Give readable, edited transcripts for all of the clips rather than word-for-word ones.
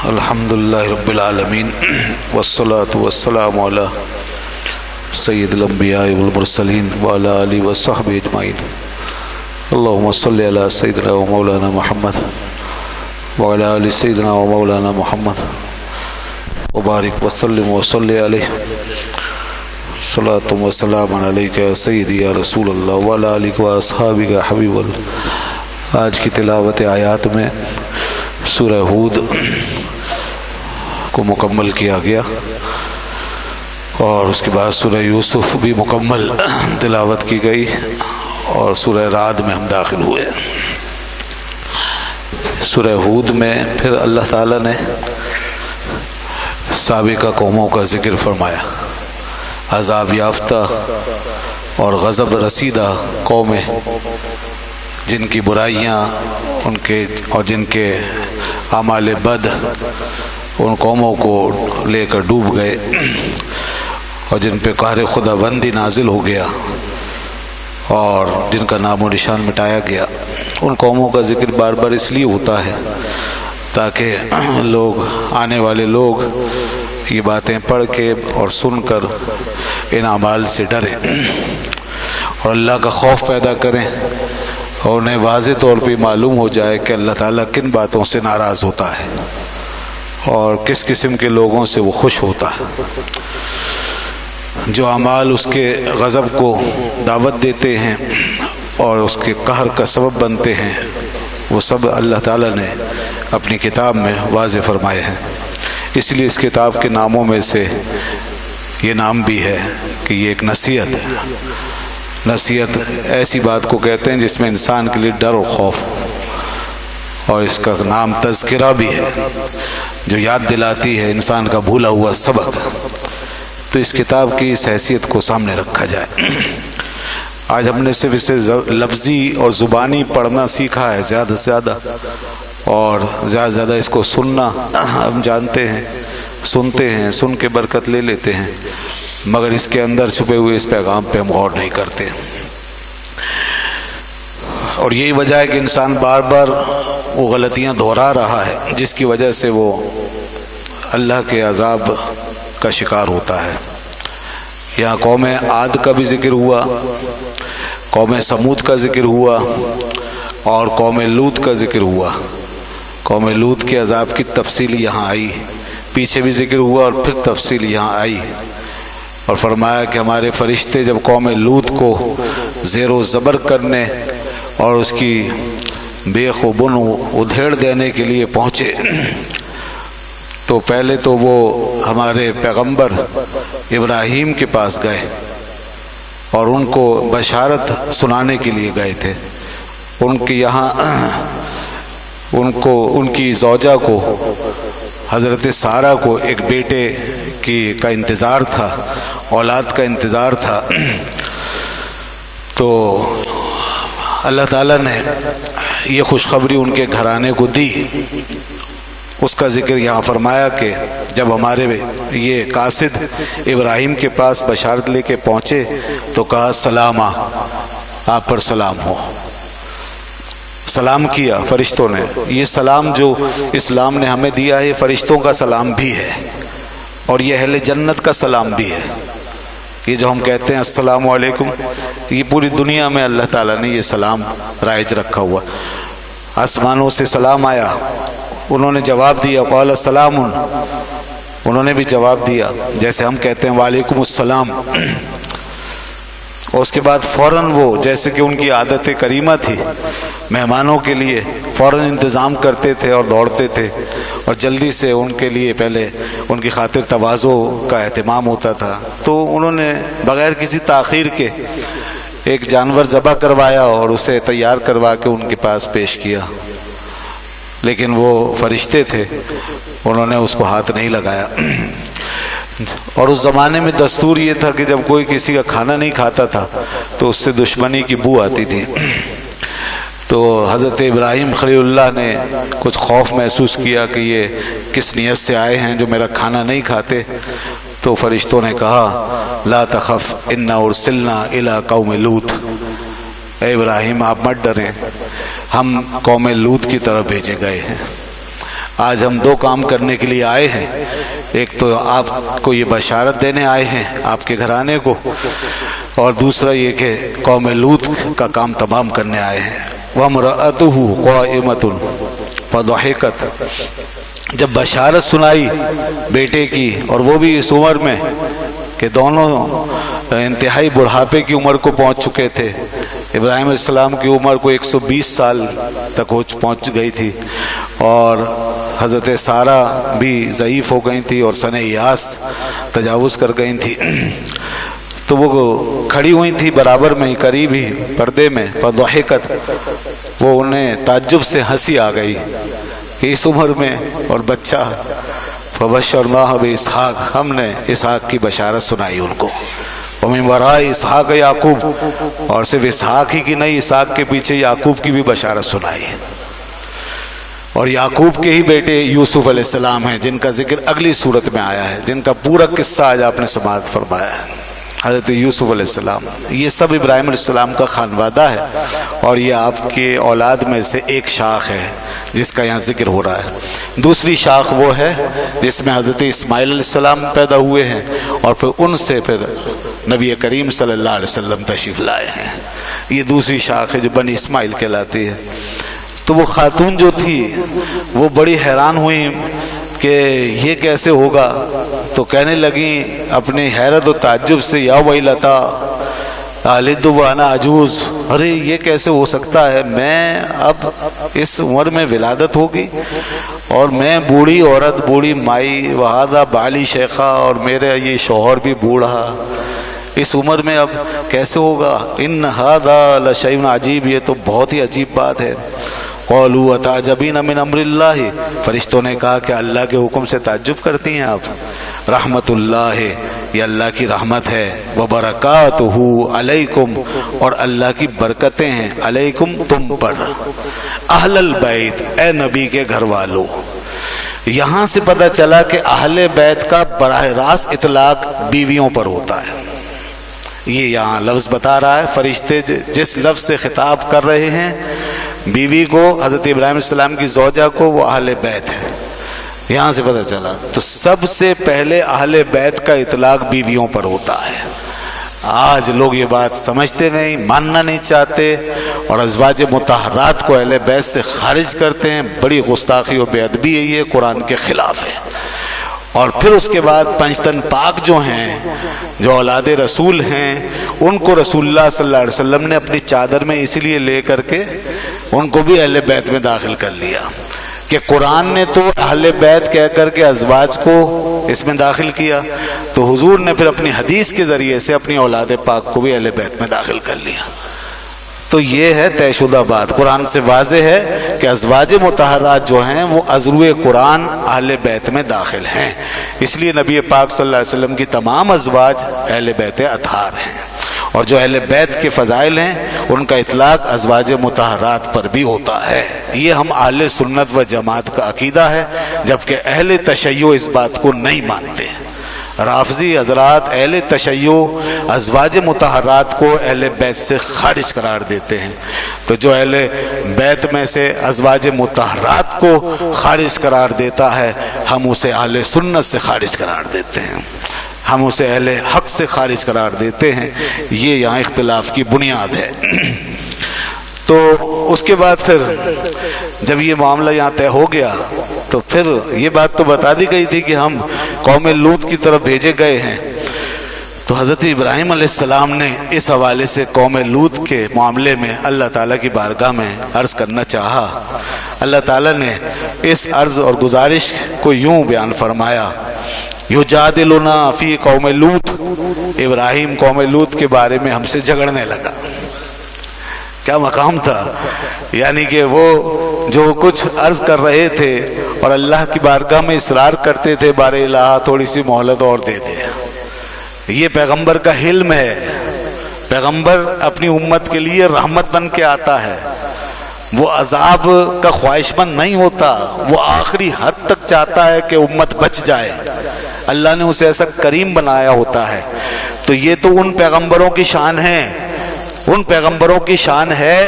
الحمدللہ رب العالمین والصلاة والسلام علی سید الانبیاء والمرسلین وعلی آلہ وصحبہ اجمعین اللہم صلی علی سیدنا و مولانا محمد وعلی آل سیدنا و مولانا محمد وبارک وسلم وصلی علیہ صلاۃ و سلام علیک یا سیدی یا رسول اللہ وعلی آلہ و اصحابہ یا حبیب اللہ۔ آج کی تلاوت آیات میں سورہ ہود کو مکمل کیا گیا اور اس کے بعد سورہ یوسف بھی مکمل تلاوت کی گئی اور سورہ رعد میں ہم داخل ہوئے۔ سورہ ہود میں پھر اللہ تعالیٰ نے سابقہ قوموں کا ذکر فرمایا، عذاب یافتہ اور غضب رسیدہ قومیں جن کی برائیاں جن کے اعمال بد ان قوموں کو لے کر ڈوب گئے اور جن پہ قہر خدا بندی نازل ہو گیا اور جن کا نام و نشان مٹایا گیا، ان قوموں کا ذکر بار بار اس لیے ہوتا ہے تاکہ آنے والے لوگ یہ باتیں پڑھ کے اور سن کر ان اعمال سے ڈریں اور اللہ کا خوف پیدا کریں اور انہیں واضح طور پہ معلوم ہو جائے کہ اللہ تعالیٰ کن باتوں سے ناراض ہوتا ہے اور کس قسم کے لوگوں سے وہ خوش ہوتا ہے۔ جو اعمال اس کے غضب کو دعوت دیتے ہیں اور اس کے قہر کا سبب بنتے ہیں، وہ سب اللہ تعالیٰ نے اپنی کتاب میں واضح فرمائے ہیں۔ اس لیے اس کتاب کے ناموں میں سے یہ نام بھی ہے کہ یہ ایک نصیحت ہے۔ نصیحت ایسی بات کو کہتے ہیں جس میں انسان کے لیے ڈر و خوف، اور اس کا نام تذکرہ بھی ہے جو یاد دلاتی ہے انسان کا بھولا ہوا سبق۔ تو اس کتاب کی اس حیثیت کو سامنے رکھا جائے۔ آج ہم نے صرف اسے لفظی اور زبانی پڑھنا سیکھا ہے زیادہ سے زیادہ، اور زیادہ سے زیادہ اس کو سننا ہم جانتے ہیں، سنتے ہیں، سن کے برکت لے لیتے ہیں، مگر اس کے اندر چھپے ہوئے اس پیغام پہ ہم غور نہیں کرتے۔ اور یہی وجہ ہے کہ انسان بار بار وہ غلطیاں دہرا رہا ہے جس کی وجہ سے وہ اللہ کے عذاب کا شکار ہوتا ہے۔ یہاں قوم عاد کا بھی ذکر ہوا، قوم سمود کا ذکر ہوا اور قوم لوط کا ذکر ہوا۔ قوم لوط کے عذاب کی تفصیل یہاں آئی، پیچھے بھی ذکر ہوا اور پھر تفصیل یہاں آئی، اور فرمایا کہ ہمارے فرشتے جب قوم لوط کو زیر و زبر کرنے اور اس کی بیخ و بن ادھیڑ دینے کے لیے پہنچے تو پہلے تو وہ ہمارے پیغمبر ابراہیم کے پاس گئے اور ان کو بشارت سنانے کے لیے گئے تھے۔ ان کے یہاں ان کی زوجہ کو، حضرت سارہ کو ایک بیٹے کا انتظار تھا، اولاد کا انتظار تھا۔ تو اللہ تعالیٰ نے یہ خوشخبری ان کے گھرانے کو دی۔ اس کا ذکر یہاں فرمایا کہ جب ہمارے یہ قاصد ابراہیم کے پاس بشارت لے کے پہنچے تو کہا سلامہ، آپ پر سلام ہو۔ سلام کیا فرشتوں نے۔ یہ سلام جو اسلام نے ہمیں دیا ہے یہ فرشتوں کا سلام بھی ہے اور یہ اہل جنت کا سلام بھی ہے۔ یہ جو ہم کہتے ہیں السلام علیکم، یہ پوری دنیا میں اللہ تعالیٰ نے یہ سلام رائج رکھا ہوا۔ آسمانوں سے سلام آیا، انہوں نے جواب دیا قال سلام، انہوں نے بھی جواب دیا جیسے ہم کہتے ہیں وعلیکم السلام۔ اور اس کے بعد فوراً وہ جیسے کہ ان کی عادت کریمہ تھی، مہمانوں کے لیے فوراً انتظام کرتے تھے اور دوڑتے تھے اور جلدی سے ان کے لیے پہلے ان کی خاطر تواضع کا اہتمام ہوتا تھا۔ تو انہوں نے بغیر کسی تاخیر کے ایک جانور ذبح کروایا اور اسے تیار کروا کے ان کے پاس پیش کیا، لیکن وہ فرشتے تھے، انہوں نے اس کو ہاتھ نہیں لگایا۔ اور اس زمانے میں دستور یہ تھا کہ جب کوئی کسی کا کھانا نہیں کھاتا تھا تو اس سے دشمنی کی بو آتی تھی۔ تو حضرت ابراہیم خلیل اللہ نے کچھ خوف محسوس کیا کہ یہ کس نیت سے آئے ہیں جو میرا کھانا نہیں کھاتے، تو فرشتوں نے کہا لا تخف انا ارسلنا الی قوم لوط، اے ابراہیم آپ مت ڈریں، ہم قوم لوط کی طرف بھیجے گئے ہیں۔ آج ہم دو کام کرنے کے لیے آئے ہیں، ایک تو آپ کو یہ بشارت دینے آئے ہیں آپ کے گھرانے کو، اور دوسرا یہ کہ قوم لوط کا کام تمام کرنے آئے ہیں۔ وَامْرَأَتُهُ قَائِمَةٌ فَضَحِكَتْ، جب بشارت سنائی بیٹے کی، اور وہ بھی اس عمر میں کہ دونوں انتہائی بڑھاپے کی عمر کو پہنچ چکے تھے۔ ابراہیم علیہ السلام کی عمر کو 120 سال تک پہنچ گئی تھی، اور حضرت سارہ بھی ضعیف ہو گئی تھی اور سنِ یاس تجاوز کر گئی تھی، تو وہ کھڑی ہوئی تھی برابر میں ہی، قریب ہی پردے میں۔ فضحکت، وہ انہیں تعجب سے ہنسی آ گئی کہ اس عمر میں اور بچہ۔ فبشرناہ باسحاق، ہم نے اسحاق کی بشارت سنائی ان کو۔ ومن وراء اسحاق یعقوب، اور صرف اسحاق ہی کی نہیں، اسحاق کے پیچھے یعقوب کی بھی بشارت سنائی، اور یعقوب کے ہی بیٹے یوسف علیہ السلام ہیں جن کا ذکر اگلی صورت میں آیا ہے، جن کا پورا قصہ آج آپ نے سماعت فرمایا ہے۔ حضرت یوسف علیہ السلام، یہ سب ابراہیم علیہ السلام کا خانوادہ ہے، اور یہ آپ کے اولاد میں سے ایک شاخ ہے جس کا یہاں ذکر ہو رہا ہے۔ دوسری شاخ وہ ہے جس میں حضرت اسماعیل علیہ السلام پیدا ہوئے ہیں، اور پھر ان سے پھر نبی کریم صلی اللہ علیہ وسلم تشریف لائے ہیں۔ یہ دوسری شاخ ہے جو بنی اسماعیل کہلاتی ہے۔ تو وہ خاتون جو تھی وہ بڑی حیران ہوئی کہ یہ کیسے ہوگا، تو کہنے لگیں اپنی حیرت و تعجب سے، یا ویلتا اَلِدُ وَأَنَا عَجُوزٌ، ارے یہ کیسے ہو سکتا ہے، میں اب اس عمر میں ولادت ہوگی، اور میں بوڑھی عورت، بوڑھی مائی، وَهَذَا بَعْلِي شَيْخًا، اور میرا یہ شوہر بھی بوڑھا، اس عمر میں اب کیسے ہوگا۔ إِنَّ هَذَا لَشَيْءٌ عَجِيبٌ، یہ تو بہت ہی عجیب بات ہے۔ قَالُوا أَتَعْجَبِينَ مِنْ أَمْرِ اللَّهِ، فرشتوں نے کہا کہ اللہ کے حکم سے تعجب کرتی ہیں آپ۔ رحمت اللہ، یہ اللہ کی رحمت ہے، وبرکاتہ علیکم، اور اللہ کی برکتیں ہیں علیکم تم پر، اہل البیت، اے نبی کے گھر والوں۔ یہاں سے پتہ چلا کہ اہل بیت کا براہ راست اطلاق بیویوں پر ہوتا ہے۔ یہ یہاں لفظ بتا رہا ہے، فرشتے جس لفظ سے خطاب کر رہے ہیں بیوی کو، حضرت ابراہیم علیہ السلام کی زوجہ کو، وہ اہل بیت ہے۔ یہاں سے پتہ چلا، تو سب سے پہلے اہل بیت کا اطلاق بیویوں پر ہوتا ہے۔ آج لوگ یہ بات سمجھتے نہیں، ماننا نہیں چاہتے، اور ازواج مطہرات کو اہل بیت سے خارج کرتے ہیں۔ بڑی گستاخی و بے ادبی ہے، یہ قرآن کے خلاف ہے۔ اور پھر اس کے بعد پنجتن پاک جو ہیں، جو اولاد رسول ہیں، ان کو رسول اللہ صلی اللہ علیہ وسلم نے اپنی چادر میں اسی لیے لے کر کے ان کو بھی اہل بیت میں داخل کر لیا کہ قرآن نے تو اہل بیت کہہ کر کے ازواج کو اس میں داخل کیا، تو حضور نے پھر اپنی حدیث کے ذریعے سے اپنی اولاد پاک کو بھی اہل بیت میں داخل کر لیا۔ تو یہ ہے طے شدہ بات، قرآن سے واضح ہے کہ ازواج مطہرات جو ہیں وہ ازروِ قرآن اہل بیت میں داخل ہیں۔ اس لیے نبی پاک صلی اللہ علیہ وسلم کی تمام ازواج اہل بیت اطہار ہیں، اور جو اہل بیت کے فضائل ہیں ان کا اطلاق ازواج مطہرات پر بھی ہوتا ہے۔ یہ ہم اہل سنت و جماعت کا عقیدہ ہے، جبکہ اہل تشیع اس بات کو نہیں مانتے۔ رافضی حضرات اہل تشیع ازواج مطہرات کو اہل بیت سے خارج قرار دیتے ہیں، تو جو اہل بیت میں سے ازواج مطہرات کو خارج قرار دیتا ہے، ہم اسے اہل سنت سے خارج قرار دیتے ہیں، ہم اسے اہل حق سے خارج قرار دیتے ہیں۔ یہ یہاں اختلاف کی بنیاد ہے۔ تو اس کے بعد پھر جب یہ معاملہ یہاں طے ہو گیا تو پھر یہ بات تو بتا دی گئی تھی کہ ہم قوم لوط کی طرف بھیجے گئے ہیں، تو حضرت ابراہیم علیہ السلام نے اس حوالے سے قوم لوط کے معاملے میں اللہ تعالیٰ کی بارگاہ میں عرض کرنا چاہا۔ اللہ تعالیٰ نے اس عرض اور گزارش کو یوں بیان فرمایا، یجادلنا فی قوم لوط، ابراہیم قوم لوط کے بارے میں ہم سے جھگڑنے لگا۔ کیا مقام تھا، یعنی کہ وہ جو کچھ عرض کر رہے تھے اور اللہ کی بارگاہ میں اصرار کرتے تھے، بار الہ تھوڑی سی مہلت اور دے دے۔ یہ پیغمبر کا حلم ہے، پیغمبر اپنی امت کے لیے رحمت بن کے آتا ہے، وہ عذاب کا خواہش مند نہیں ہوتا، وہ آخری حد تک چاہتا ہے کہ امت بچ جائے، اللہ نے اسے ایسا کریم بنایا ہوتا ہے۔ تو یہ تو ان پیغمبروں کی شان ہے، ان پیغمبروں کی شان ہے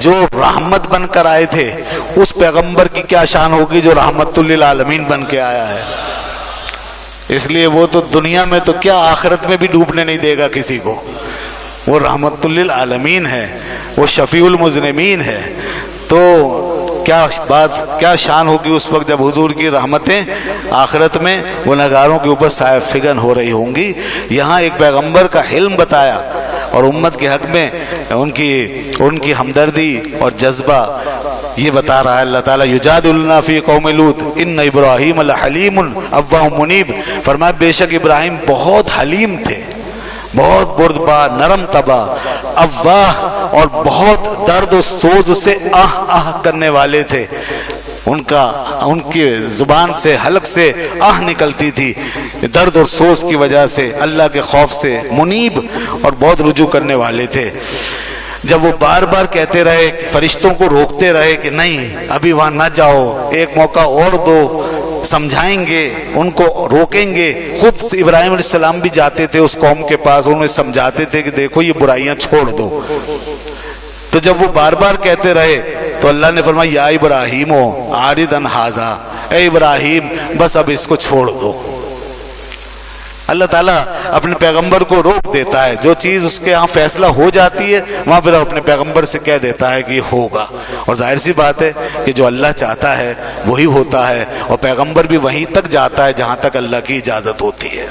جو رحمت بن کر آئے تھے اس پیغمبر کی کیا شان ہوگی جو رحمت للعالمین بن کے آیا ہے. اس لیے وہ تو دنیا میں تو کیا آخرت میں بھی ڈوبنے نہیں دے گا کسی کو. وہ رحمت للعالمین ہے, وہ شفیع المذنبین ہے. تو کیا بات, کیا شان ہوگی اس وقت جب حضور کی رحمتیں آخرت میں گنہگاروں کے اوپر سایہ فگن ہو رہی ہوں گی. یہاں ایک پیغمبر کا حلم بتایا اور امت کے حق میں ان کی ہمدردی اور جذبہ یہ بتا رہا ہے اللہ تعالیٰ. یجادلنا فی قوم لوط ان ابراہیم لحلیم اوہ منیب. فرمایا بے شک ابراہیم بہت حلیم تھے, بہت بردبار, نرم طبع, اواہ اور بہت درد و سوز سے آہ کرنے والے تھے. ان کی زبان سے, حلق سے آہ نکلتی تھی درد اور سوز کی وجہ سے, اللہ کے خوف سے. منیب اور بہت رجوع کرنے والے تھے. جب وہ بار بار کہتے رہے, فرشتوں کو روکتے رہے کہ نہیں ابھی وہاں نہ جاؤ, ایک موقع اور دو, سمجھائیں گے, ان کو روکیں گے. خود ابراہیم علیہ السلام بھی جاتے تھے اس قوم کے پاس, انہیں سمجھاتے تھے کہ دیکھو یہ برائیاں چھوڑ دو. تو جب وہ بار بار کہتے رہے تو اللہ نے فرمایا یا ابراہیم اعرض عن ھذا, اے ابراہیم بس اب اس کو چھوڑ دو. اللہ تعالیٰ اپنے پیغمبر کو روک دیتا ہے. جو چیز اس کے ہاں فیصلہ ہو جاتی ہے وہاں پھر اپنے پیغمبر سے کہہ دیتا ہے کہ یہ ہوگا. اور ظاہر سی بات ہے کہ جو اللہ چاہتا ہے وہی ہوتا ہے, اور پیغمبر بھی وہیں تک جاتا ہے جہاں تک اللہ کی اجازت ہوتی ہے.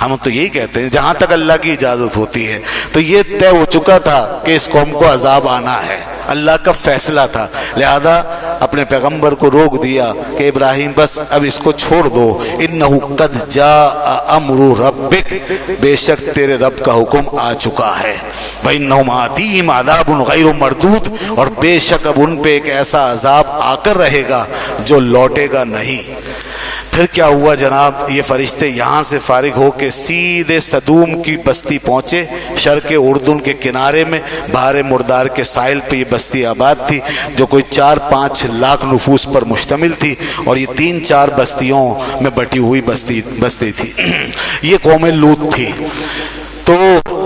ہم تو یہی کہتے ہیں جہاں تک اللہ کی اجازت ہوتی ہے. تو یہ طے ہو چکا تھا کہ اس قوم کو عذاب آنا ہے, اللہ کا فیصلہ تھا. لہذا اپنے پیغمبر کو روک دیا کہ ابراہیم بس اب اس کو چھوڑ دو. انہو قد جاء امر ربک, بے شک تیرے رب کا حکم آ چکا ہے. وَإِنَّهُمْ آتِيهِمْ عَذَابٌ غَيْرُ مَرْدُودٌ, اور بے شک اب ان پہ ایک ایسا عذاب آ کر رہے گا جو لوٹے گا نہیں. پھر کیا ہوا جناب, یہ فرشتے یہاں سے فارغ ہو کے سیدھے صدوم کی بستی پہنچے. شرق اردن کے کنارے میں بحر مردار کے ساحل پہ یہ بستی آباد تھی جو کوئی 4-5 لاکھ نفوس پر مشتمل تھی, اور یہ 3-4 بستیوں میں بٹی ہوئی بستی تھی. یہ قوم لوط تھی. تو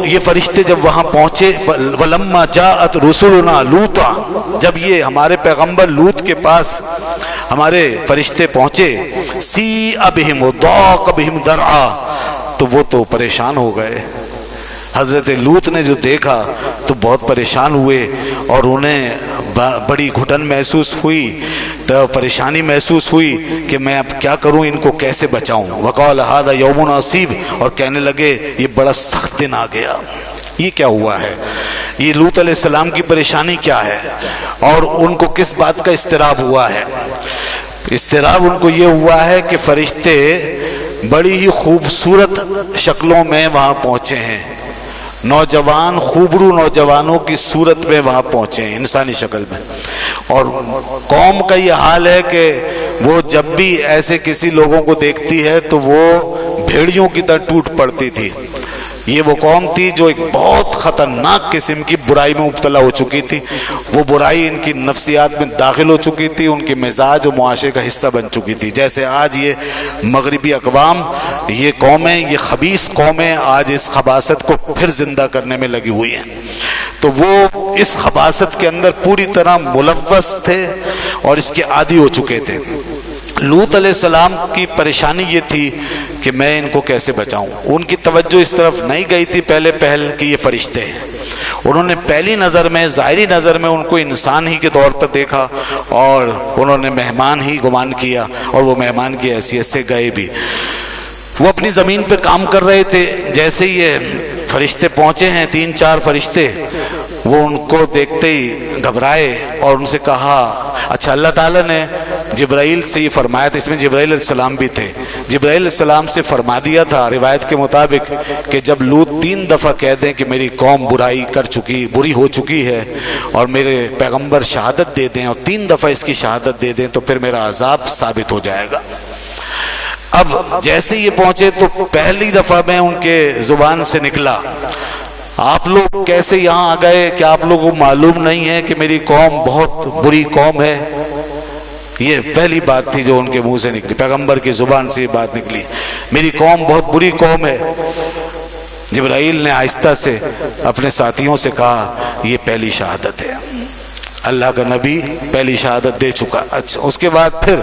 یہ فرشتے جب وہاں پہنچے, وَلَمَّا جَاءَتْ رُسُلُنَا لُوطًا, جب یہ ہمارے پیغمبر لوط کے پاس ہمارے فرشتے پہنچے, سِیءَ بِهِمْ وَضَاقَ بِهِمْ ذَرْعًا, تو وہ تو پریشان ہو گئے. حضرت لوط نے جو دیکھا تو بہت پریشان ہوئے, اور انہیں بڑی گھٹن محسوس ہوئی, تو پریشانی محسوس ہوئی کہ میں اب کیا کروں, ان کو کیسے بچاؤں. وَقَالَ هَذَا يَوْمٌ عَصِیبٌ, اور کہنے لگے یہ بڑا سخت دن آ گیا. یہ کیا ہوا ہے, یہ لوط علیہ السلام کی پریشانی کیا ہے, اور ان کو کس بات کا اضطراب ہوا ہے. اضطراب ان کو یہ ہوا ہے کہ فرشتے بڑی ہی خوبصورت شکلوں میں وہاں پہنچے ہیں, نوجوان خوبرو نوجوانوں کی صورت میں وہاں پہنچے ہیں انسانی شکل میں. اور قوم کا یہ حال ہے کہ وہ جب بھی ایسے کسی لوگوں کو دیکھتی ہے تو وہ بھیڑیوں کی طرح ٹوٹ پڑتی تھی. یہ وہ قوم تھی جو ایک بہت خطرناک قسم کی برائی میں مبتلا ہو چکی تھی. وہ برائی ان کی نفسیات میں داخل ہو چکی تھی, ان کے مزاج و معاشرے کا حصہ بن چکی تھی. جیسے آج یہ مغربی اقوام, یہ قومیں, یہ خبیث قومیں آج اس خباثت کو پھر زندہ کرنے میں لگی ہوئی ہیں. تو وہ اس خباثت کے اندر پوری طرح ملوث تھے اور اس کے عادی ہو چکے تھے. لوط علیہ السلام کی پریشانی یہ تھی کہ میں ان کو کیسے بچاؤں. ان کی توجہ اس طرف نہیں گئی تھی پہل کہ یہ فرشتے ہیں. انہوں نے پہلی نظر میں, ظاہری نظر میں ان کو انسان ہی کے طور پر دیکھا, اور انہوں نے مہمان ہی گمان کیا, اور وہ مہمان کی حیثیت سے گئے بھی. وہ اپنی زمین پہ کام کر رہے تھے. جیسے یہ فرشتے پہنچے ہیں 3-4 فرشتے, وہ ان کو دیکھتے ہی گھبرائے اور ان سے کہا, اچھا اللہ تعالیٰ نے جبرائیل سے یہ فرمایا تھا, اس میں جبرائیل علیہ السلام بھی تھے, جبرائیل علیہ السلام سے فرما دیا تھا روایت کے مطابق کہ جب لوط 3 دفعہ کہہ دیں کہ میری قوم بری ہو چکی ہے, اور میرے پیغمبر شہادت دے دیں, اور 3 دفعہ اس کی شہادت دے دیں, تو پھر میرا عذاب ثابت ہو جائے گا. اب جیسے یہ پہنچے تو پہلی دفعہ میں ان کے زبان سے نکلا, آپ لوگ کیسے یہاں آ گئے, کیا آپ لوگوں کو معلوم نہیں ہے کہ میری قوم بہت بری قوم ہے. یہ پہلی بات تھی جو ان کے منہ سے نکلی, پیغمبر کی زبان سے یہ بات نکلی, میری قوم بہت بری قوم ہے. جبرائیل نے آہستہ سے اپنے ساتھیوں سے کہا, یہ پہلی شہادت ہے. اللہ کا نبی پہلی شہادت دے چکا. اچھا اس کے بعد پھر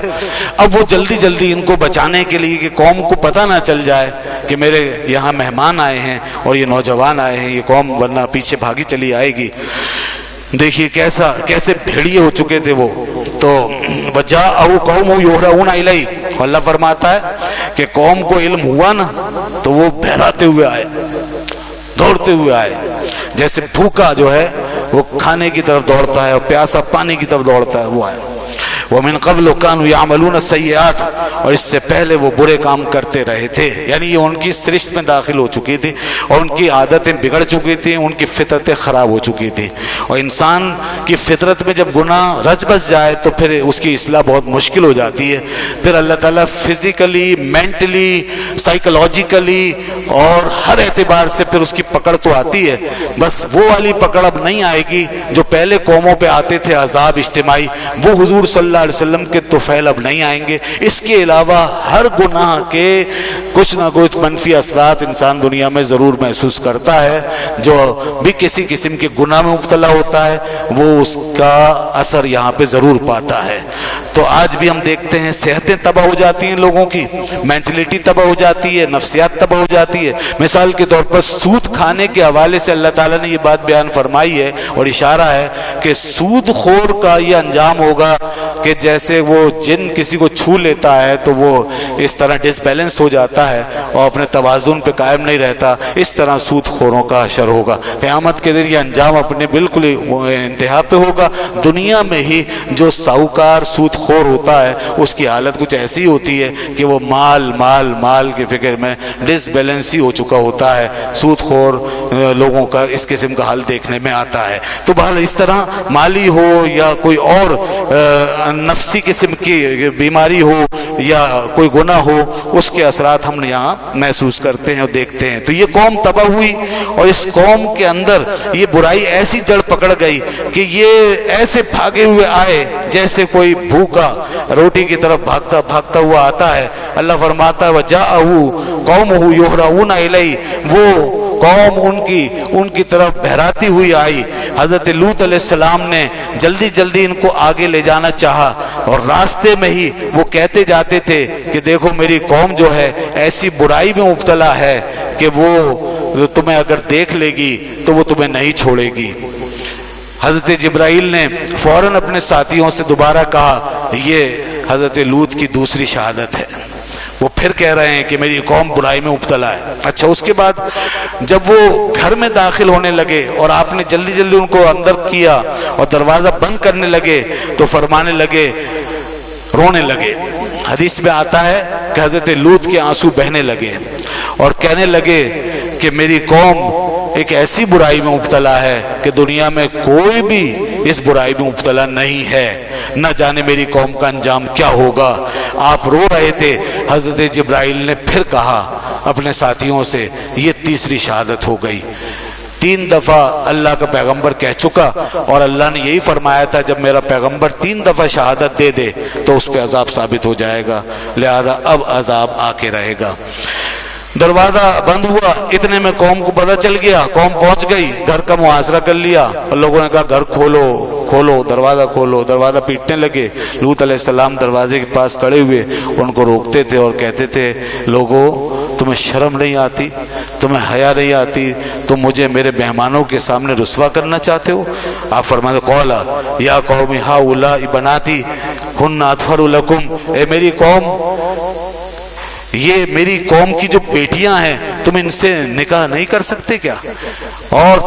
اب وہ جلدی جلدی ان کو بچانے کے لیے کہ قوم کو پتہ نہ چل جائے کہ میرے یہاں مہمان آئے ہیں اور یہ نوجوان آئے ہیں، یہ قوم ورنہ پیچھے بھاگی چلی آئے گی. دیکھیے کیسے بھیڑیے ہو چکے تھے وہ. تو وجاءہ قوم یہرعون الیہ، اللہ فرماتا ہے کہ قوم کو علم ہوا نا تو وہ بہراتے ہوئے آئے، دوڑتے ہوئے آئے، جیسے بھوکا جو ہے وہ کھانے کی طرف دوڑتا ہے اور پیاسا پانی کی طرف دوڑتا ہے، وہ آئے. وَمِن قَبْلُ كَانُوا يَعْمَلُونَ السَّيِّئَاتِ، اور اس سے پہلے وہ برے کام کرتے رہے تھے. یعنی یہ ان کی سرشت میں داخل ہو چکی تھی اور ان کی عادتیں بگڑ چکی تھیں، ان کی فطرتیں خراب ہو چکی تھی. اور انسان کی فطرت میں جب گناہ رچ بس جائے تو پھر اس کی اصلاح بہت مشکل ہو جاتی ہے. پھر اللہ تعالیٰ فزیکلی، مینٹلی، سائیکولوجیکلی اور ہر اعتبار سے پھر اس کی پکڑ تو آتی ہے. بس وہ والی پکڑ اب نہیں آئے گی جو پہلے قوموں پہ آتے تھے، عذاب اجتماعی. وہ حضور صلی اللہ علیہ وسلم کے طفیل اب نہیں آئیں گے. اس کے علاوہ ہر گناہ کے کچھ نہ کچھ منفی اثرات انسان دنیا میں ضرور محسوس کرتا ہے. جو بھی کسی قسم کے گناہ میں مبتلا ہوتا ہے وہ اس کا اثر یہاں پہ ضرور پاتا ہے. تو آج بھی ہم دیکھتے ہیں صحتیں تباہ ہو جاتی ہیں لوگوں کی، مینٹلٹی تباہ ہو جاتی ہے، نفسیات تباہ ہو جاتی ہے. مثال کے طور پر سود کھانے کے حوالے سے اللہ تعالیٰ نے یہ بات بیان فرمائی ہے اور اشارہ ہے کہ سود خور کا یہ انجام ہوگا کہ جیسے وہ جن کسی کو چھو لیتا ہے تو وہ اس طرح ڈس بیلنس ہو جاتا ہے اور اپنے توازن پہ قائم نہیں رہتا، اس طرح سود خوروں کا حشر ہوگا. قیامت کے دن یہ انجام اپنے بالکل انتہا پہ ہوگا. دنیا میں ہی جو ساہوکار سود خور ہوتا ہے اس کی حالت کچھ ایسی ہوتی ہے کہ وہ مال کے فکر میں ڈس بیلنس ہی ہو چکا ہوتا ہے. سود خور لوگوں کا اس قسم کا حال دیکھنے میں آتا ہے. تو بہرحال اس طرح مالی ہو یا کوئی اور نفسی قسم کی بیماری ہو یا کوئی گناہ ہو، اس کے اثرات ہم یہاں محسوس کرتے ہیں اور دیکھتے ہیں. تو یہ قوم تباہ ہوئی اور اس قوم کے اندر یہ برائی ایسی جڑ پکڑ گئی کہ یہ ایسے بھاگے ہوئے آئے جیسے کوئی بھوکا روٹی کی طرف بھاگتا ہوا آتا ہے. اللہ فرماتا ہے وَجَاءَهُ قَوْمُهُ يُهْرَعُونَ إِلَيْهِ، وہ قوم ان کی طرف بہراتی ہوئی آئی. حضرت لوط علیہ السلام نے جلدی ان کو آگے لے جانا چاہا اور راستے میں ہی وہ کہتے جاتے تھے کہ دیکھو میری قوم جو ہے ایسی برائی میں مبتلا ہے کہ وہ تمہیں اگر دیکھ لے گی تو وہ تمہیں نہیں چھوڑے گی. حضرت جبرائیل نے فوراً اپنے ساتھیوں سے دوبارہ کہا یہ حضرت لوط کی دوسری شہادت ہے. وہ پھر کہہ رہے ہیں کہ میری قوم برائی میں مبتلا ہے. اچھا اس کے بعد جب وہ گھر میں داخل ہونے لگے اور آپ نے جلدی ان کو اندر کیا اور دروازہ بند کرنے لگے تو فرمانے لگے، رونے لگے. حدیث میں آتا ہے کہ حضرت لوط کے آنسو بہنے لگے اور کہنے لگے کہ میری قوم ایک ایسی برائی میں مبتلا ہے کہ دنیا میں کوئی بھی اس برائی میں مبتلا نہیں ہے، نہ جانے میری قوم کا انجام کیا ہوگا. آپ رو رہے تھے. حضرت جبرائیل نے پھر کہا اپنے ساتھیوں سے یہ تیسری شہادت ہو گئی. 3 دفعہ اللہ کا پیغمبر کہہ چکا اور اللہ نے یہی فرمایا تھا جب میرا پیغمبر 3 دفعہ شہادت دے دے تو اس پہ عذاب ثابت ہو جائے گا، لہذا اب عذاب آ کے رہے گا. دروازہ بند ہوا، اتنے میں قوم کو پتہ چل گیا، قوم پہنچ گئی، گھر کا محاصرہ کر لیا اور لوگوں نے کہا گھر کھولو، دروازہ کھولو. دروازہ پیٹنے لگے. لوط علیہ السلام دروازے کے پاس کھڑے ہوئے ان کو روکتے تھے اور کہتے تھے لوگو تمہیں شرم نہیں آتی، تمہیں حیا نہیں آتی، تم مجھے میرے مہمانوں کے سامنے رسوا کرنا چاہتے ہو. آپ فرماتے قولا یا قوم ہؤلاء بناتی ہن اطہر لکم، اے میری قوم یہ میری قوم کی جو بیٹیاں ہیں تم ان سے نکاح نہیں کر سکتے کیا؟ اور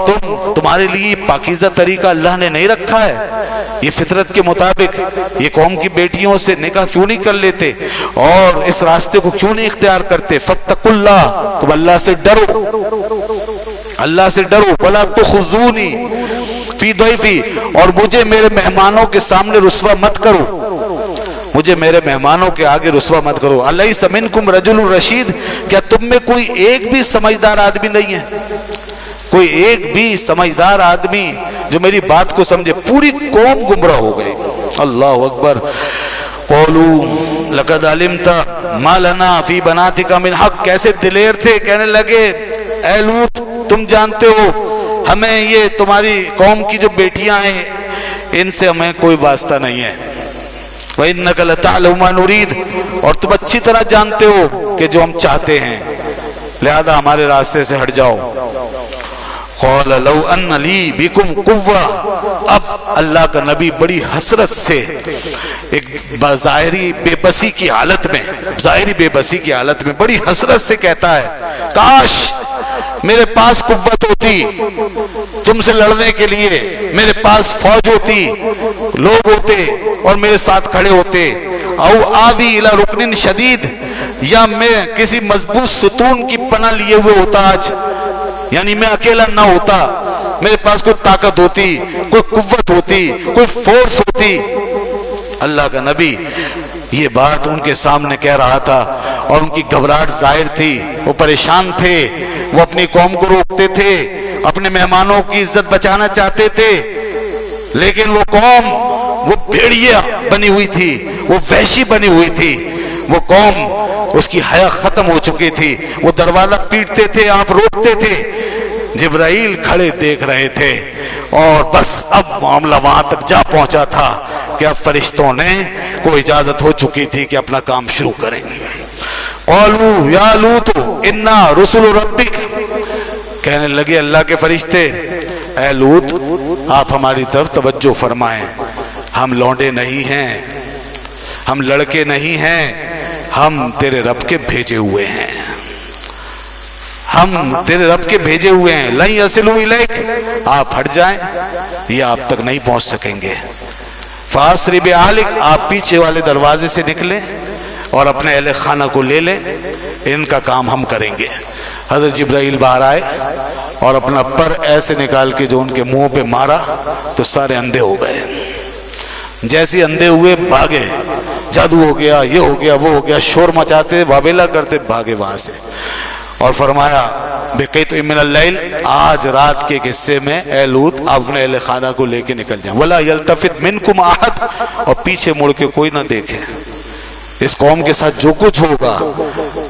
تمہارے لیے پاکیزہ طریقہ اللہ نے نہیں رکھا ہے؟ یہ فطرت کے مطابق یہ قوم کی بیٹیوں سے نکاح کیوں نہیں کر لیتے اور اس راستے کو کیوں نہیں اختیار کرتے؟ فاتقوا اللہ، تم اللہ سے ڈرو، اللہ سے ڈرو. ولا تخزونی فی ضیفی، اور مجھے میرے مہمانوں کے سامنے رسوا مت کرو، مجھے میرے مہمانوں کے آگے رسوا مت کرو. الیس منکم رجل رشید، کیا تم میں کوئی ایک بھی سمجھدار آدمی نہیں ہے؟ کوئی ایک بھی سمجھدار آدمی جو میری بات کو سمجھے؟ پوری قوم گمراہ ہو گئی. اللہ اکبر. قولوا لقد علمت ما لنا فی بناتک من حق، کیسے دلیر تھے، کہنے لگے اے لوط تم جانتے ہو ہمیں یہ تمہاری قوم کی جو بیٹیاں ہیں ان سے ہمیں کوئی واسطہ نہیں ہے. وَإِنَّكَ لَتَعْلَمُ مَا نُرِيدُ, اور تم اچھی طرح جانتے ہو کہ جو ہم چاہتے ہیں, لہذا ہمارے راستے سے ہٹ جاؤ. قَالَ لَوْ أَنَّ لِي بِكُمْ قُوَّةً, اب اللہ کا نبی بڑی حسرت سے ایک ظاہری بے بسی کی حالت میں بڑی حسرت سے کہتا ہے, کاش میرے پاس قوت ہوتی تم سے لڑنے کے لیے, میرے پاس فوج ہوتی, لوگ ہوتے اور میرے ساتھ کھڑے ہوتے. او آوی الی رکن شدید, یا میں کسی مضبوط ستون کی پناہ لیے ہوئے ہوتا آج, یعنی میں اکیلا نہ ہوتا, میرے پاس کوئی طاقت ہوتی, کوئی قوت ہوتی, کوئی فورس ہوتی. اللہ کا نبی یہ بات ان کے سامنے کہہ رہا تھا اور ان کی گھبراہٹ ظاہر تھی, وہ پریشان تھے, وہ اپنی قوم کو روکتے تھے, اپنے مہمانوں کی عزت بچانا چاہتے تھے, لیکن وہ قوم وہ بھیڑیا بنی ہوئی تھی, وہ وحشی بنی ہوئی تھی. وہ قوم اس کی حیا ختم ہو چکی تھی. وہ دروازہ پیٹتے تھے, آپ روکتے تھے, جبرائیل کھڑے دیکھ رہے تھے, اور بس اب معاملہ وہاں تک جا پہنچا تھا کہ اب فرشتوں نے کو اجازت ہو چکی تھی کہ اپنا کام شروع کریں. قالوا یا لوط انا رسل ربک, کہنے لگے اللہ کے فرشتے, اے لوط آپ ہماری طرف توجہ فرمائیں, ہم لونڈے نہیں ہیں, ہم لڑکے نہیں ہیں, ہم تیرے رب کے بھیجے ہوئے ہیں, ہم تیرے رب کے بھیجے ہوئے ہیں. لن یصلوا الیک, آپ ہٹ جائیں, یہ آپ تک نہیں پہنچ سکیں گے. فاسر بأہلک, آپ پیچھے والے دروازے سے نکلیں اور اپنے اہل خانہ کو لے لیں, ان کا کام ہم کریں گے. حضرت جبرائیل باہر آئے اور اپنا پر ایسے نکال کے جو ان کے منہ پہ مارا تو سارے اندھے ہو گئے. جیسے اندھے ہوئے بھاگے, جادو ہو گیا, یہ ہو گیا, وہ ہو گیا, شور مچاتے, واویلا کرتے بھاگے وہاں سے, اور فرمایا بقیت من اللیل, آج رات کے حصے میں اے لوط آپ اپنے اہل خانہ کو لے کے نکل جائیں. ولا یلتفت منکم احد, اور پیچھے مڑ کے کوئی نہ دیکھے. اس قوم کے ساتھ جو کچھ ہوگا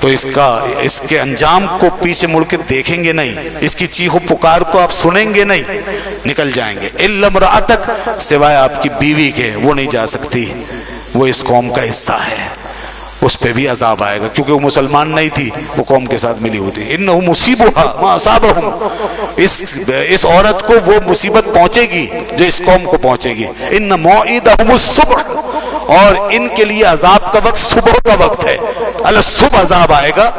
تو اس کے انجام کو پیچھے مڑ کے دیکھیں گے نہیں, اس کی چیخو پکار کو آپ سنیں گے نہیں, نکل جائیں گے. الا امرأتک, سوائے آپ کی بیوی کے, وہ نہیں جا سکتی, وہ اس قوم کا حصہ ہے, اس پہ بھی عذاب آئے گا کیونکہ وہ مسلمان نہیں تھی, وہ قوم کے ساتھ ملی ہوئی تھی. انہ مصیبها ما اصابہم, اس عورت کو وہ مصیبت پہنچے گی جو اس قوم کو پہنچے گی. ان موعدہم الصبح, اور ان کے لیے عذاب کا وقت صبح کا وقت ہے. اللہ صبح عذاب آئے گا,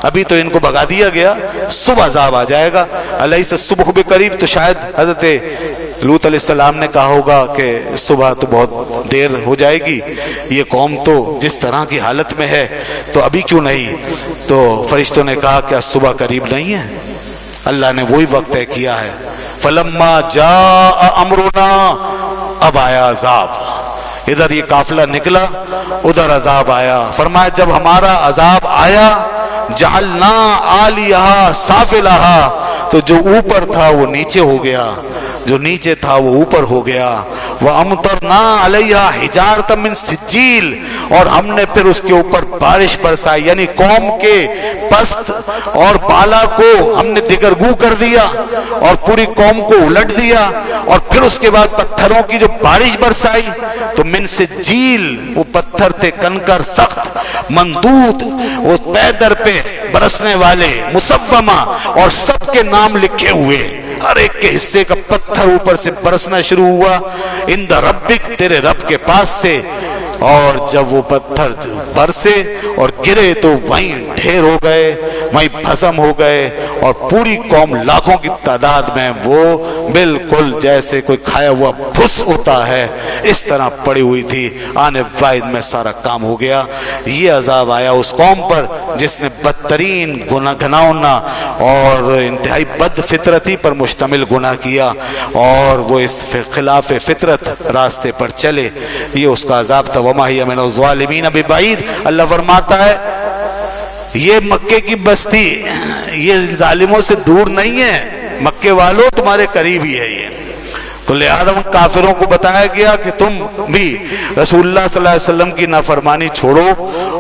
ابھی تو ان کو بھگا دیا گیا, صبح عذاب آ جائے گا. الیس الصبح بقریب, تو شاید حضرت لوط علیہ السلام نے کہا ہوگا کہ صبح تو بہت دیر ہو جائے گی, یہ قوم تو جس طرح کی حالت میں ہے تو ابھی کیوں نہیں. تو فرشتوں نے کہا کہ صبح قریب نہیں ہے, اللہ نے وہی وقت طے کیا ہے. فلما جاء امرنا, اب آیا عذاب, ادھر یہ قافلہ نکلا, ادھر عذاب آیا. فرمایا جب ہمارا عذاب آیا, جعلنا عالیہا سافلہا, تو جو اوپر تھا وہ نیچے ہو گیا, جو نیچے تھا وہ اوپر ہو گیا. وَأَمْطَرْنَا عَلَيْهَا حِجَارَةً مِّن سِجِّيلٍ, اور ہم نے پھر اس کے اوپر بارش برسائی, یعنی قوم کے پست اور بالا کو ہم نے دگرگوں کر دیا اور پوری قوم کو الٹ دیا, اور پھر اس کے بعد پتھروں کی جو بارش برسائی تو من سجیل, وہ پتھر تھے کنکر سخت, مندود, وہ پے در پہ برسنے والے, مسومہ, اور سب کے نام لکھے ہوئے, ہر ایک کے حصے کا پتھر اوپر سے برسنا شروع ہوا. عند ربک, تیرے رب کے پاس سے. اور جب وہ پتھر برسے اور گرے تو وہیں ڈھیر ہو گئے, وہیں بھسم ہو گئے, اور پوری قوم لاکھوں کی تعداد میں وہ بالکل جیسے کوئی کھایا ہوا بھس ہوتا ہے اس طرح پڑی ہوئی تھی. آنے واحد میں سارا کام ہو گیا. یہ عذاب آیا اس قوم پر جس نے بدترین گناہونا اور انتہائی بد فطرتی پر مشتمل گناہ کیا, اور وہ اس خلاف فطرت راستے پر چلے. یہ اس کا عذاب تھا. وما ہی من الظالمین ببعید, اللہ فرماتا ہے یہ مکے کی بستی یہ ظالموں سے دور نہیں ہے, مکے والوں تمہارے قریب ہی ہے یہ. تو لہذا ان کافروں کو بتایا گیا کہ تم بھی رسول اللہ صلی اللہ علیہ وسلم کی نافرمانی چھوڑو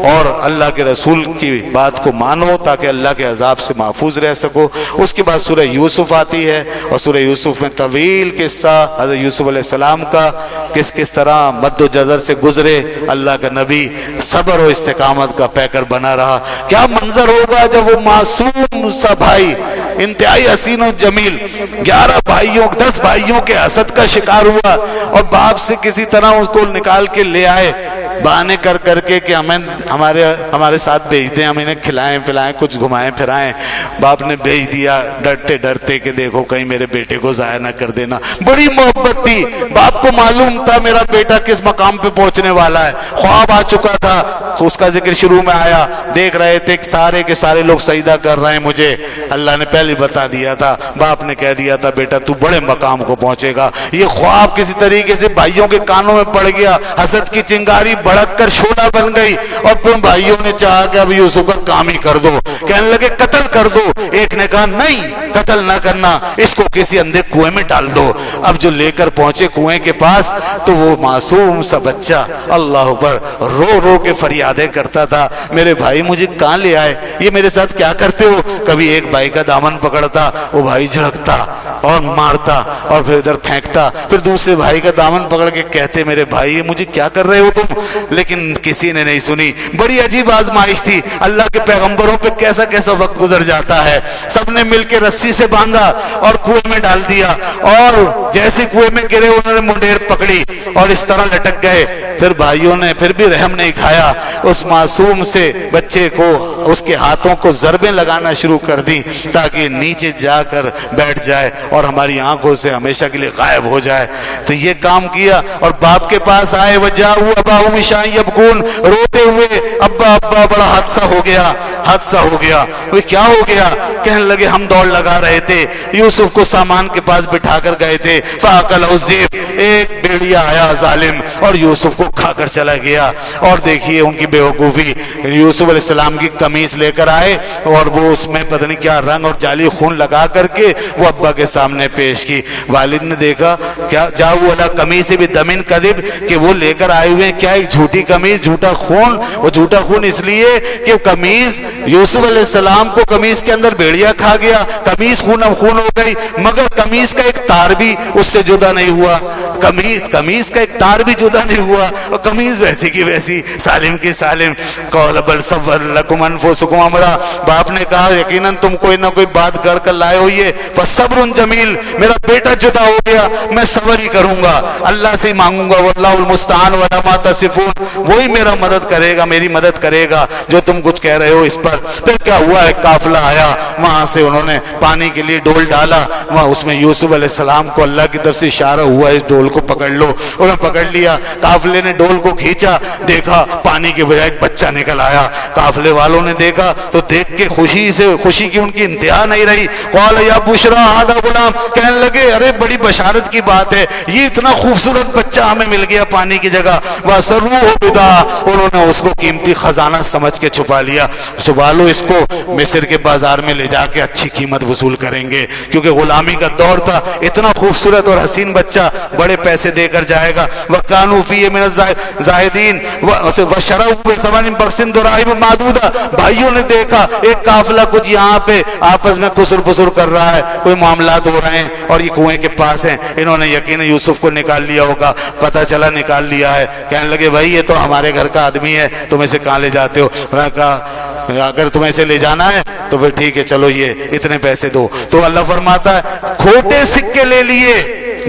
اور اللہ کے رسول کی بات کو مانو تاکہ اللہ کے عذاب سے محفوظ رہ سکو۔ اس کے بعد سورہ یوسف آتی ہے اور سورہ یوسف میں طویل قصہ حضرت یوسف علیہ السلام کا، کس طرح مد و جزر سے گزرے، اللہ کا نبی صبر و استقامت کا پیکر بنا رہا۔ کیا منظر ہوگا جب وہ معصوم سا بھائی انتہائی حسین و جمیل 11 بھائیوں 10 بھائیوں کے حسد کا شکار ہوا اور باپ سے کسی طرح اس کو نکال کے لے آئے، بہانے کر کر کے کہ ہمیں ہمارے ساتھ بھیج دیں، ہم انہیں کھلائیں پلائیں کچھ گھمائیں پھرائیں۔ باپ نے بھیج دیا ڈرتے ڈرتے کہ دیکھو کہیں میرے بیٹے کو ضائع نہ کر دینا۔ بڑی محبت تھی، باپ کو معلوم تھا میرا بیٹا کس مقام پہ پہنچنے والا ہے، خواب آ چکا تھا، اس کا ذکر شروع میں آیا، دیکھ رہے تھے کہ سارے کے سارے لوگ سجدہ کر رہے ہیں مجھے، اللہ نے پہلے بتا دیا تھا، باپ نے کہہ دیا تھا بیٹا تو بڑے مقام کو پہنچے گا۔ یہ خواب کسی طریقے سے بھائیوں کے کانوں میں پڑ گیا، حسد کی چنگاری بھڑک کر شعلہ بن گئی اور پھر بھائیوں نے چاہا کہ اب یوسف کا کام ہی کر دو، کہنے لگے قتل کر دو۔ ایک نے کہا نہیں قتل نہ کرنا، اس کو کسی اندھے کنویں میں ڈال دو۔ اب جو لے کر پہنچے کنویں کے پاس تو وہ معصوم سا بچہ اللہ اکبر رو رو کے فریادیں کرتا تھا، میرے بھائی مجھے کہاں لے آئے، یہ میرے ساتھ کیا کرتے ہو؟ کبھی ایک بھائی کا دامن پکڑتا، وہ بھائی جھڑکتا اور مارتا اور پھر ادھر پھینکتا، پھر دوسرے بھائی کا دامن پکڑ کے کہتے میرے بھائی مجھے کیا کر رہے ہو تم؟ لیکن کسی نے نہیں سنی۔ بڑی عجیب آزمائش تھی، اللہ کے پیغمبروں پہ کیسا کیسا وقت گزر جاتا ہے۔ سب نے مل کے رسی سے باندھا اور کنویں میں ڈال دیا، اور جیسے کنویں میں گرے انہوں نے منڈیر پکڑی اور اس طرح لٹک گئے۔ پھر بھائیوں نے پھر بھی رحم نہیں کھایا، اس معصوم سے بچے کو اس کے ہاتھوں کو ضربیں لگانا شروع کر دی تاکہ نیچے جا کر بیٹھ جائے اور ہماری آنکھوں سے ہمیشہ کے لیے غائب ہو جائے۔ تو یہ کام کیا اور باپ کے پاس آئے، وجاءوا اباہم عشاء یبکون، روتے ہوئے ابا ابا بڑا حادثہ ہو گیا، حادثہ ہو گیا۔ وہ کیا ہو گیا؟ کہنے لگے ہم دوڑ لگا رہے تھے، یوسف کو سامان کے پاس بٹھا کر گئے تھے، فاکلہ الذئب، ایک بھیڑیا آیا ظالم اور یوسف کو کھا کر چلا گیا۔ اور دیکھیے ان کی بیوقوفی، یوسف علیہ السلام کی قمیص لے کر آئے اور وہ اس میں پتہ نہیں کیا رنگ اور جعلی خون لگا کر کے وہ ابا کے سامنے پیش کی۔ والد نے دیکھا کیا جاؤ علی قمیص بدم کذب، کہ وہ لے کر آئے ہوئے کیا ایک جھوٹی قمیص، جھوٹا خون۔ وہ جھوٹا خون اس لیے کہ قمیص یوسف علیہ السلام کو قمیص کے اندر بھیڑیا کھا گیا، قمیص خون خون ہو گئی، مگر قمیص کا ایک تار بھی اس سے جدا نہیں ہوا، قمیص کا ایک تار بھی جدا نہیں ہوا، اور قمیص ویسی کی ویسی سالم کی سالم۔ قال بل سولت لکم انفسکم امرا، باپ نے کہا یقیناً تم کوئی نہ کوئی بات گڑ کر لائے ہو، یہ فصبر جمیل، میرا بیٹا جدا ہو گیا، میں صبر ہی کروں گا، اللہ سے ہی مانگوں گا، واللہ المستعان وعلی ما تصفون، وہی میرا مدد کرے گا، میری مدد کرے گا جو تم کچھ کہہ رہے ہو اس پر۔ پھر کیا ہوا ہے، قافلہ آیا، وہاں سے انہوں نے پانی کے لیے ڈول ڈالا، وہاں اس میں یوسف علیہ السلام کو اللہ کی طرف سے اشارہ ہوا اس ڈول کو پکڑ لو، انہوں نے پکڑ لیا، قافلے نے ڈول کو کھینچا، دیکھا پانی کے بجائے ایک بچہ نکل آیا۔ قافلے والوں نے دیکھا تو دیکھ کے خوشی کی ان کی انتہا نہیں رہی۔ قال یا بشرا ھذا غلام، کہنے لگے ارے بڑی بشارت کی بات ہے، یہ اتنا خوبصورت بچہ ہمیں مل گیا پانی کی جگہ۔ وَأَسَرُّوهُ بِضَاعَةً، انہوں نے اس کو قیمتی خزانہ سمجھ کے چھپا لیا، چھپا لو اس کو، مصر کے بازار میں لے جا کے اچھی قیمت وصول کریں گے، کیونکہ غلامی کا دور تھا، اتنا خوبصورت اور حسین بچہ بڑے پیسے دے کر جائے گا۔ وَكَانُوا فِيهِ مِنَ الزَّاهِدِينَ وَشَرَوْهُ بِثَمَنٍ بَخْسٍ دَرَاهِمَ مَعْدُودَةٍ، بھائیوں نے دیکھا ایک قافلہ کچھ یہاں پہ آپس میں کسر پسر کر رہا ہے، کوئی معاملات ہو رہے ہیں اور یہ کنویں کے پاس ہیں، انہوں نے یقیناً یوسف کو نکال لیا ہوگا، پتہ چلا نکال لیا ہے، کہنے لگے بھائی یہ تو ہمارے گھر کا آدمی ہے، تم اسے کہاں لے جاتے ہو؟ انہوں نے کہا اگر تمہیں اسے لے جانا ہے تو پھر ٹھیک ہے چلو یہ اتنے پیسے دو۔ تو اللہ فرماتا ہے کھوٹے سکے لے لیے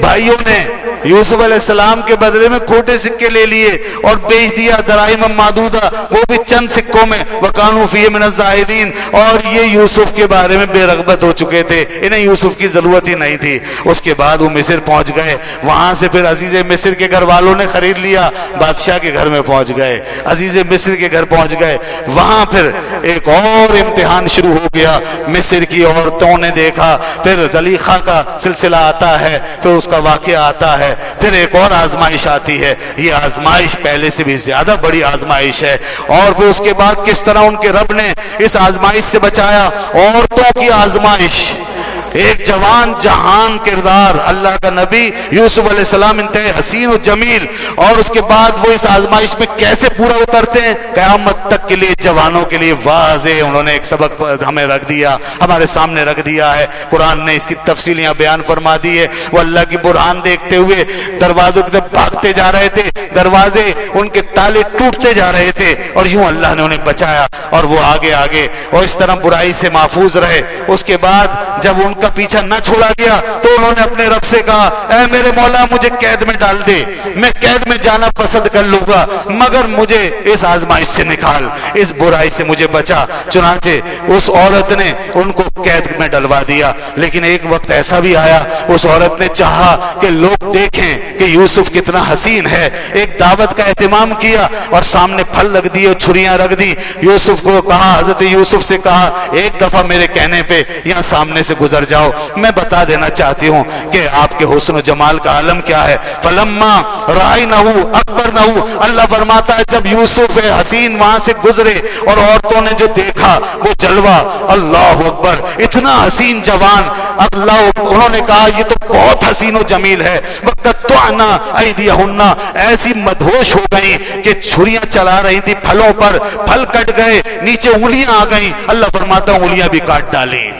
بھائیوں نے، یوسف علیہ السلام کے بدلے میں کھوٹے سکے لے لیے اور بیچ دیا دراہم معدودہ، وہ بھی چند سکوں میں۔ وَكَانُوا فِيهِ مِنَ الزَّاهِدِينَ، اور یہ یوسف کے بارے میں بے رغبت ہو چکے تھے، انہیں یوسف کی ضرورت ہی نہیں تھی۔ اس کے بعد وہ مصر پہنچ گئے، وہاں سے پھر عزیز مصر کے گھر والوں نے خرید لیا، بادشاہ کے گھر میں پہنچ گئے، عزیز مصر کے گھر پہنچ گئے۔ وہاں پھر ایک اور امتحان شروع ہو گیا، مصر کی عورتوں نے دیکھا، پھر زلیخا کا سلسلہ آتا ہے، پھر اس کا واقعہ آتا ہے، پھر ایک اور آزمائش آتی ہے، یہ آزمائش پہلے سے بھی زیادہ بڑی آزمائش ہے۔ اور پھر اس کے بعد کس طرح ان کے رب نے اس آزمائش سے بچایا، عورتوں کی آزمائش، ایک جوان جہان کردار اللہ کا نبی یوسف علیہ السلام انتہائی حسین و جمیل، اور اس کے بعد وہ اس آزمائش میں کیسے پورا اترتے ہیں، قیامت تک کے لیے جوانوں کے لیے واضح انہوں نے ایک سبق ہمیں رکھ دیا، ہمارے سامنے رکھ دیا ہے۔ قرآن نے اس کی تفصیل یہاں بیان فرما دی ہے۔ وہ اللہ کی برہان دیکھتے ہوئے دروازوں کی طرف بھاگتے جا رہے تھے، دروازے ان کے تالے ٹوٹتے جا رہے تھے، اور یوں اللہ نے انہیں بچایا اور وہ آگے آگے اور اس طرح برائی سے محفوظ رہے۔ اس کے بعد جب ان کا پیچھا نہ چھوڑا گیا تو انہوں نے اپنے رب سے کہا، اے میرے مولا مجھے قید میں ڈال دے، میں قید میں جانا پسند کر لوں گا، مگر مجھے اس آزمائش سے نکال، اس برائی سے مجھے بچا۔ چنانچہ اس عورت نے ان کو قید میں ڈلوا دیا۔ لیکن ایک وقت ایسا بھی آیا، اس عورت نے چاہا کہ لوگ دیکھیں کہ یوسف کتنا حسین ہے، ایک دعوت کا اہتمام کیا اور سامنے پھل رکھ دیے اور چھریاں رکھ دی۔ یوسف کو کہا، حضرت یوسف سے کہا، ایک دفعہ میرے کہنے پہ یہاں سامنے سے گزر جاؤ، میں بتا دینا چاہتی ہوں کہ آپ کے حسن و جمال کا عالم کیا ہے۔ فلما رأینہ اکبرنہ، اللہ فرماتا ہے جب یوسف حسین وہاں سے گزرے اور عورتوں نے جو دیکھا وہ جلوہ، اللہ اکبر، اتنا حسین جوان، اللہ، انہوں نے کہا یہ تو بہت حسین و جمیل ہے۔ وقطعنا ایدیہن، ایسی مدہوش ہو گئی کہ چھریاں چلا رہی تھی پھلوں پر، پھل کٹ گئے، نیچے انگلیاں آ گئیں، اللہ فرماتا انگلیاں بھی کاٹ ڈالیں،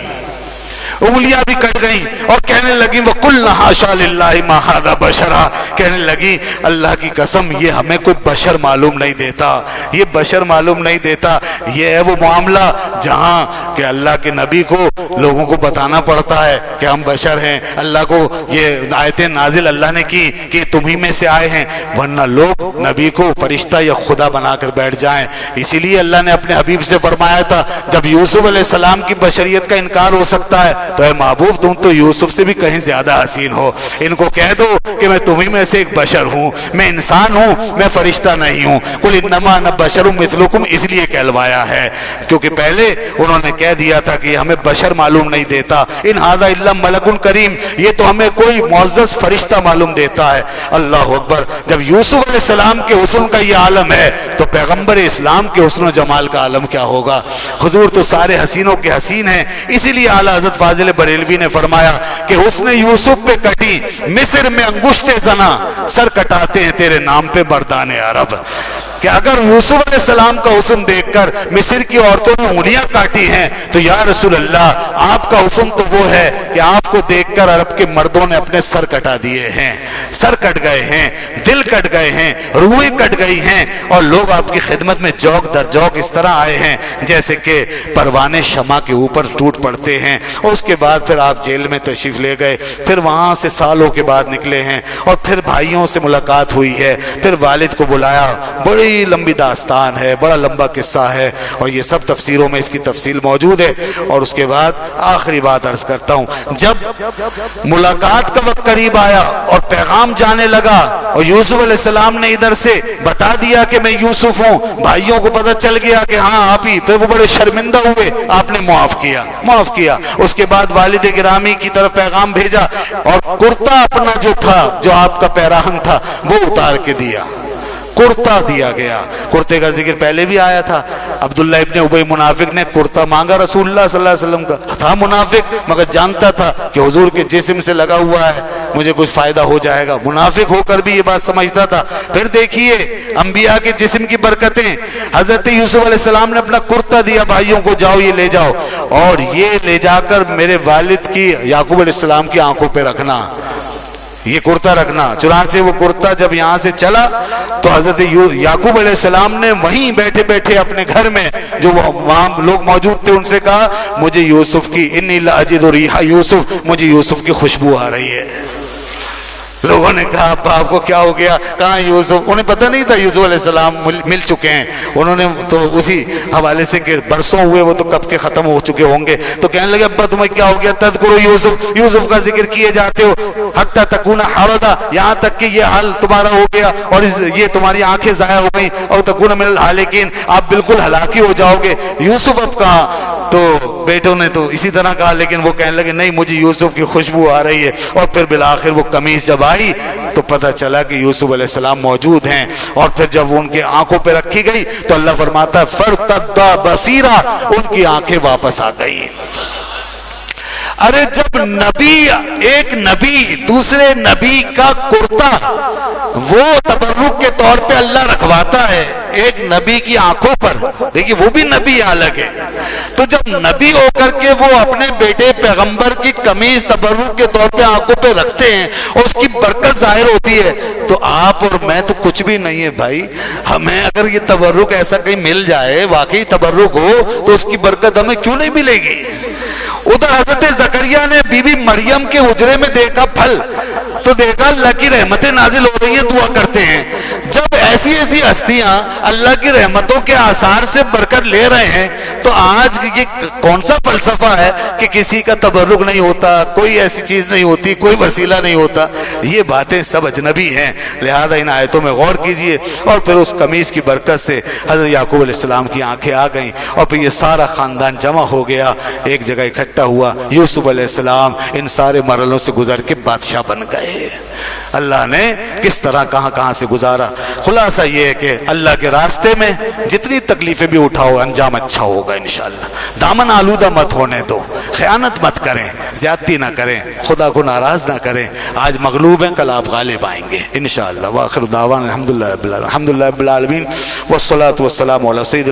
انگلیاں بھی کٹ گئیں، اور کہنے لگی وَقُلْنَا حَاشَا لِلَّهِ مَا هَذَا بَشَرًا، کہنے لگی اللہ کی قسم یہ ہمیں کوئی بشر معلوم نہیں دیتا، یہ بشر معلوم نہیں دیتا۔ یہ ہے وہ معاملہ جہاں کہ اللہ کے نبی کو لوگوں کو بتانا پڑتا ہے کہ ہم بشر ہیں۔ اللہ کو یہ آیتیں نازل اللہ نے کی کہ تمہیں میں سے آئے ہیں، ورنہ لوگ نبی کو فرشتہ یا خدا بنا کر بیٹھ جائیں۔ اسی لیے اللہ نے اپنے حبیب سے فرمایا تھا جب یوسف علیہ السلام کی بشریت کا انکار ہو سکتا ہے تو اے محبوب تم تو یوسف سے بھی کہیں زیادہ حسین ہو، ان کو کہہ دو کہ میں تمہیں میں سے ایک بشر ہوں، میں انسان ہوں، میں فرشتہ نہیں ہوں۔ قل انما انا بشر مثلکم، اس لیے کہلوایا ہے کیونکہ پہلے انہوں نے کہہ دیا تھا کہ ہمیں بشر معلوم نہیں دیتا، ان ھذا الا ملک کریم، یہ تو ہمیں کوئی معزز فرشتہ معلوم دیتا ہے۔ اللہ اکبر، جب یوسف علیہ السلام کے حسن کا یہ عالم ہے تو پیغمبر اسلام کے حسن و جمال کا عالم کیا ہوگا۔ حضور تو سارے حسینوں کے حسین ہیں، اسی لیے اعلیٰ حضرت فاضل بریلوی نے فرمایا کہ حسن یوسف پہ کٹی مصر میں انگشت زنا، سر کٹاتے ہیں تیرے نام پہ مردان عرب، کہ اگر یوسف علیہ السلام کا حسن دیکھ کر مصر کی عورتوں نے انگلیاں کاٹی ہیں تو یا رسول اللہ آپ کا حسن تو وہ ہے کہ آپ کو دیکھ کر عرب کے مردوں نے اپنے سر کٹا دیے ہیں، سر کٹ گئے ہیں، دل کٹ گئے ہیں، روحیں کٹ گئی ہیں، اور لوگ آپ کی خدمت میں جوک در جوک اس طرح آئے ہیں جیسے کہ پروانے شمع کے اوپر ٹوٹ پڑتے ہیں۔ اور اس کے بعد پھر آپ جیل میں تشریف لے گئے، پھر وہاں سے سالوں کے بعد نکلے ہیں، اور پھر بھائیوں سے ملاقات ہوئی ہے، پھر والد کو بلایا، بڑی لمبی داستان ہے، بڑا لمبا قصہ ہے، اور یہ سب تفسیروں میں اس کی تفصیل موجود ہے۔ اور اس کے بعد آخری بات عرض کرتا ہوں، جب ملاقات کا وقت قریب آیا اور پیغام جانے لگا اور یوسف علیہ السلام نے ادھر سے بتا دیا کہ میں یوسف ہوں، بھائیوں کو پتہ چل گیا کہ ہاں آپ ہی، پھر وہ بڑے شرمندہ ہوئے، آپ نے معاف کیا۔ اس کے بعد والد گرامی کی طرف پیغام بھیجا اور کرتا اپنا جو تھا، جو آپ کا پیراہن تھا، وہ اتار کے دیا، کرتا دیا گیا۔ کرتے کا ذکر پہلے بھی آیا تھا، عبداللہ ابن ابی منافق نے کرتا مانگا رسول اللہ صلی اللہ علیہ وسلم کا، تھا منافق مگر جانتا تھا کہ حضور کے جسم سے لگا ہوا ہے، مجھے کچھ فائدہ ہو جائے گا، منافق ہو کر بھی یہ بات سمجھتا تھا۔ پھر دیکھیے انبیاء کے جسم کی برکتیں، حضرت یوسف علیہ السلام نے اپنا کرتا دیا بھائیوں کو، جاؤ یہ لے جاؤ، اور یہ لے جا کر میرے والد کی، یعقوب علیہ السلام کی آنکھوں پہ رکھنا، یہ کرتا رکھنا۔ چنانچہ وہ کرتا جب یہاں سے چلا تو حضرت یعقوب علیہ السلام نے وہیں بیٹھے بیٹھے اپنے گھر میں جو وہاں لوگ موجود تھے ان سے کہا مجھے یوسف کی، انی لاجد ریح یوسف، مجھے یوسف کی خوشبو آ رہی ہے۔ لوگوں نے کہا ابا آپ کو کیا ہو گیا، کہاں یوسف، انہیں پتہ نہیں تھا یوسف علیہ السلام مل چکے ہیں، انہوں نے تو اسی حوالے سے کہ برسوں ہوئے وہ تو کب کے ختم ہو چکے ہوں گے، تو کہنے لگے ابا تمہیں کیا ہو گیا، تذکرو یوسف، یوسف کا ذکر کیے جاتے ہو، حتی تکون حردا، یہاں تک کہ یہ حال تمہارا ہو گیا اور یہ تمہاری آنکھیں ضائع ہو گئیں، اور تکون من الحالکین، آپ بالکل ہلاکی ہو جاؤ گے۔ یوسف اب کہاں، تو بیٹوں نے تو اسی طرح کہا، لیکن وہ کہنے لگے نہیں مجھے یوسف کی خوشبو آ رہی ہے، اور پھر بالآخر وہ قمیص جب آئی تو پتہ چلا کہ یوسف علیہ السلام موجود ہیں، اور پھر جب ان کے آنکھوں پہ رکھی گئی تو اللہ فرماتا ہے فرتدا بصیرا، ان کی آنکھیں واپس آ گئی۔ ارے جب نبی، ایک نبی دوسرے نبی کا کرتا وہ تبرک کے طور پہ اللہ رکھواتا ہے ایک نبی کی آنکھوں پر، دیکھیے وہ بھی نبی الگ ہے، تو جب نبی ہو کر کے وہ اپنے بیٹے پیغمبر کی قمیص تبرک کے طور پہ آنکھوں پہ رکھتے ہیں اور اس کی برکت ظاہر ہوتی ہے، تو آپ اور میں تو کچھ بھی نہیں ہے بھائی. ہمیں اگر یہ تبرک ایسا کہیں مل جائے، واقعی تبرک ہو، تو اس کی برکت ہمیں کیوں نہیں ملے گی؟ ادھر حضرت زکریا نے بی بی مریم کے حجرے میں دیکھا پھل، تو دیکھا اللہ کی رحمتیں نازل ہو رہی ہیں، دعا کرتے ہیں. جب ایسی ایسی ہستیاں اللہ کی رحمتوں کے آثار سے برکت لے رہے ہیں، تو آج یہ کون سا فلسفہ ہے کہ کسی کا تبرک نہیں ہوتا، کوئی ایسی چیز نہیں ہوتی، کوئی وسیلہ نہیں ہوتا؟ یہ باتیں سب اجنبی ہیں. لہذا ان آیتوں میں غور کیجئے. اور پھر اس قمیص کی برکت سے حضرت یعقوب علیہ السلام کی آنکھیں آ گئیں، اور پھر یہ سارا خاندان جمع ہو گیا، ایک جگہ اکٹھا ہوا. یوسف علیہ السلام ان سارے مرحلوں سے گزر کے بادشاہ بن گئے. اللہ نے کس طرح کہاں کہاں سے گزارا. خلاصہ یہ ہے کہ اللہ کے راستے میں جتنی تکلیفیں بھی اٹھاؤ، انجام اچھا ہوگا انشاءاللہ. دامن آلودہ مت ہونے دو، خیانت مت کریں، زیادتی نہ کریں، خدا کو ناراض نہ کریں. آج مغلوب ہیں، کل آپ غالب آئیں گے انشاءاللہ. وآخر دعوانا الحمدللہ رب العالمین والصلاة والسلام علی سید